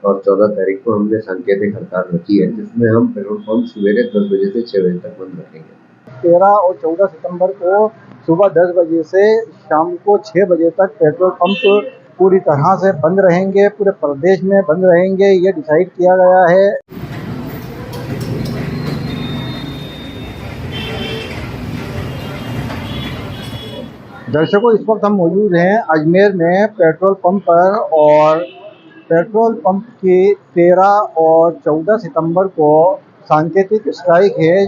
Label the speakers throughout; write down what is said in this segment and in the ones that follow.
Speaker 1: और 14 तारीख को हमने सांकेतिक हड़ताल रखी है, जिसमें हम पेट्रोल पंप सवेरे 10 बजे से 6 बजे तक बंद रखेंगे।
Speaker 2: 13 और 14 सितंबर को सुबह 10 बजे से शाम को 6 बजे तक पेट्रोल पंप पूरी तरह से बंद रहेंगे, पूरे प्रदेश में बंद रहेंगे, ये डिसाइड किया गया है। दर्शकों, इस वक्त हम मौजूद हैं अजमेर में पेट्रोल पंप पर, और पेट्रोल पंप की 13 और 14 सितंबर को सांकेतिक स्ट्राइक है।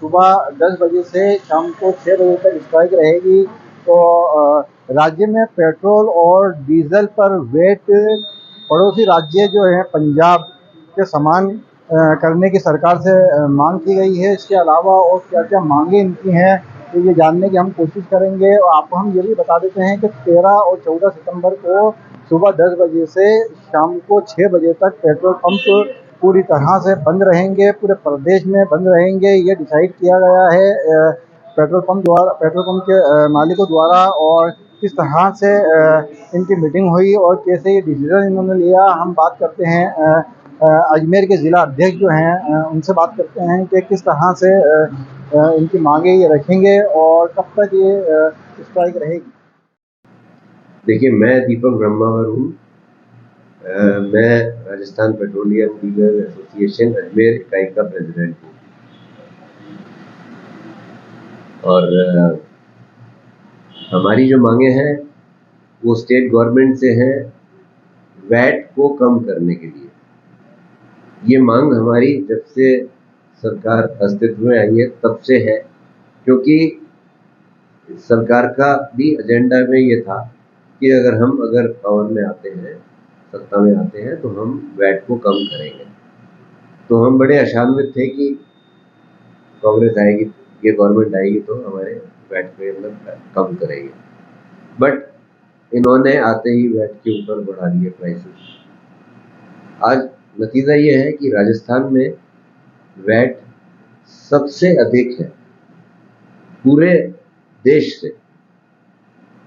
Speaker 2: सुबह 10 बजे से शाम को 6 बजे तक स्ट्राइक रहेगी। तो राज्य में पेट्रोल और डीजल पर वेट पड़ोसी राज्य जो है पंजाब के समान करने की सरकार से मांग की गई है। इसके अलावा और क्या क्या मांगे इनकी हैं, तो ये जानने की हम कोशिश करेंगे। और आपको हम ये भी बता देते हैं कि 13 और 14 सितंबर को सुबह 10 बजे से शाम को 6 बजे तक पेट्रोल पंप पूरी तरह से बंद रहेंगे, पूरे प्रदेश में बंद रहेंगे, ये डिसाइड किया गया है पेट्रोल पंप के मालिकों द्वारा। और किस तरह से इनकी मीटिंग हुई और कैसे ये डिसीजन इन्होंने लिया, हम बात करते हैं अजमेर के ज़िला अध्यक्ष जो हैं उनसे बात करते हैं कि किस तरह से इनकी मांगे ये रखेंगे और कब तक ये स्ट्राइक रहेगी।
Speaker 1: देखिए, मैं दीपक ब्रह्मावर हूँ। मैं Rajasthan petroleum dealer association Ajmer इकाई का प्रेसिडेंट हूँ। और हमारी जो मांगे हैं वो स्टेट गवर्नमेंट से हैं, वैट को कम करने के लिए। ये मांग हमारी जब से सरकार अस्तित्व में आई है तब से है, क्योंकि सरकार का भी एजेंडा में ये था कि अगर पावर में आते हैं, सत्ता में आते हैं, तो हम वैट को कम करेंगे। तो हम बड़े आशान्वित थे कि कांग्रेस आएगी, ये गवर्नमेंट आएगी तो हमारे वैट के अंदर कम करेंगे। बट इन्होंने आते ही वैट के ऊपर बढ़ा दिए प्राइसेस। आज नतीजा ये है कि राजस्थान में वैट सबसे अधिक है पूरे देश से,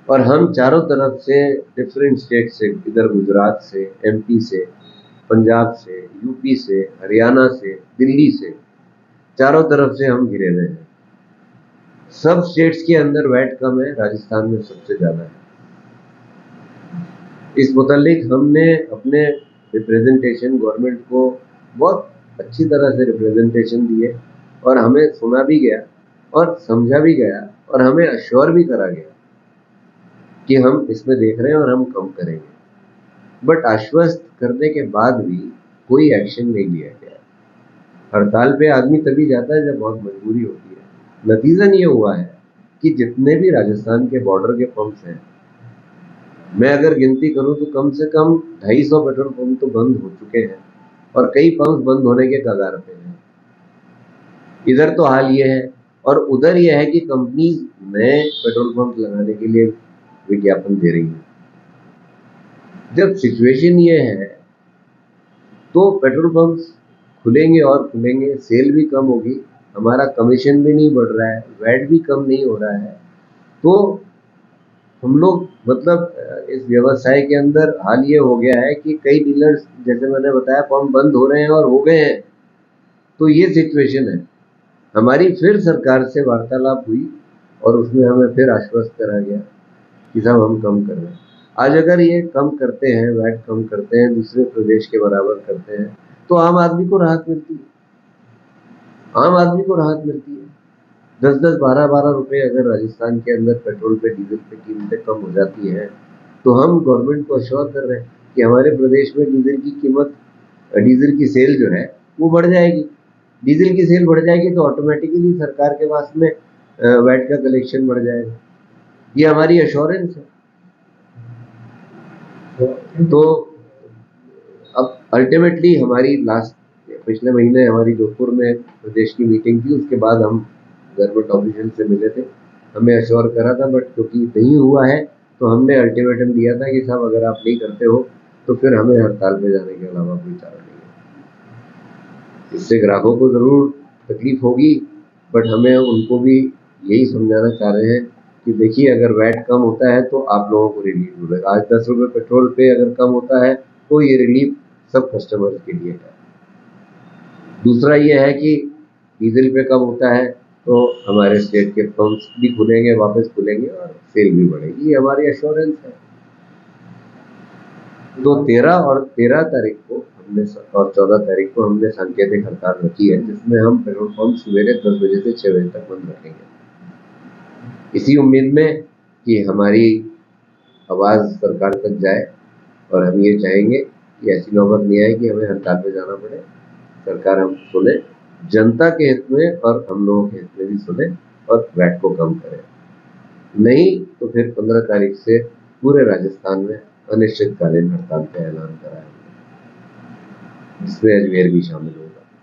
Speaker 1: और हम चारों तरफ से डिफरेंट स्टेट से, इधर गुजरात से, एमपी से, पंजाब से, यूपी से, हरियाणा से, दिल्ली से, चारों तरफ से हम घिरे हुए हैं। सब स्टेट्स के अंदर वैट कम है, राजस्थान में सबसे ज़्यादा है। इस मुतालिक हमने अपने रिप्रेजेंटेशन गवर्नमेंट को बहुत अच्छी तरह से रिप्रेजेंटेशन दिए, और हमें सुना भी गया और समझा भी गया, और हमें अश्योर भी करा गया कि हम इसमें देख रहे हैं और हम कम करेंगे। बट आश्वस्त करने के बाद भी कोई एक्शन नहीं लिया गया। हड़ताल पे आदमी तभी जाता है जब बहुत मजबूरी होती है। नतीजन ये हुआ है कि जितने भी राजस्थान के बॉर्डर के पंप्स हैं, मैं अगर गिनती करूं तो कम से कम 250 पेट्रोल पंप तो बंद हो चुके हैं, और कई पंप बंद होने के कगार पे हैं। इधर तो हाल ये है, और उधर ये है कि कंपनी नए पेट्रोल पंप लगाने के लिए विज्ञापन दे रही है। जब सिचुएशन ये है तो पेट्रोल पंप खुलेंगे और खुलेंगे, सेल भी कम होगी, हमारा कमीशन भी नहीं बढ़ रहा है, वैट भी कम नहीं हो रहा है। तो हम लोग मतलब इस व्यवसाय के अंदर हाल ये हो गया है कि कई डीलर्स, जैसे मैंने बताया, पंप बंद हो रहे हैं और हो गए हैं। तो ये सिचुएशन है। हमारी फिर सरकार से वार्तालाप हुई और उसमें हमें फिर आश्वस्त करा गया कि साहब हम कम कर रहे हैं। आज अगर ये कम करते हैं, वैट कम करते हैं, दूसरे प्रदेश के बराबर करते हैं, तो आम आदमी को राहत मिलती है। आम आदमी को राहत मिलती है। 10-10, 12-12 रुपए अगर राजस्थान के अंदर पेट्रोल पे, डीजल पे कीमतें कम हो जाती हैं, तो हम गवर्नमेंट को अश्योर कर रहे हैं कि हमारे प्रदेश में डीजल की कीमत, डीजल की सेल जो है वो बढ़ जाएगी। डीजल की सेल बढ़ जाएगी तो ऑटोमेटिकली सरकार के पास में वैट का कलेक्शन बढ़ जाएगा। ये हमारी एश्योरेंस है। तो अब अल्टीमेटली हमारी पिछले महीने हमारी जोधपुर में प्रदेश की मीटिंग थी, उसके बाद हम गवर्नमेंट ऑफिशियल से मिले थे, हमें अश्योर करा था, बट क्योंकि नहीं हुआ है तो हमने अल्टीमेटम दिया था कि साहब अगर आप नहीं करते हो तो फिर हमें हड़ताल पे जाने के अलावा कोई चारा नहीं है। इससे ग्राहकों को ज़रूर तकलीफ होगी, बट हमें उनको भी यही समझाना चाह रहे हैं कि देखिए, अगर वैट कम होता है तो आप लोगों को रिलीफ मिलेगा। आज 10 रुपये पेट्रोल पे अगर कम होता है तो ये रिलीफ सब कस्टमर्स के लिए है। दूसरा ये है कि डीजल पे कम होता है तो हमारे स्टेट के पंप्स भी खुलेंगे, वापस खुलेंगे और सेल भी बढ़ेगी, ये हमारी एश्योरेंस है। तो 13 तारीख को हमने और 14 तारीख को हमने सांकेतिक हड़ताल रखी है, जिसमें हम पेट्रोल पंप सवेरे 10 बजे से 6 बजे तक बंद रखेंगे, इसी उम्मीद में कि हमारी आवाज सरकार तक जाए। और हम ये चाहेंगे कि ऐसी नौबत नहीं आए कि हमें हड़ताल पे जाना पड़े। सरकार हम सुने, जनता के हित में और हम लोगों के हित में भी सुने और वैट को कम करे। नहीं तो फिर 15 तारीख से पूरे राजस्थान में अनिश्चितकालीन हड़ताल का ऐलान करा है, जिसमें अजमेर भी शामिल हो।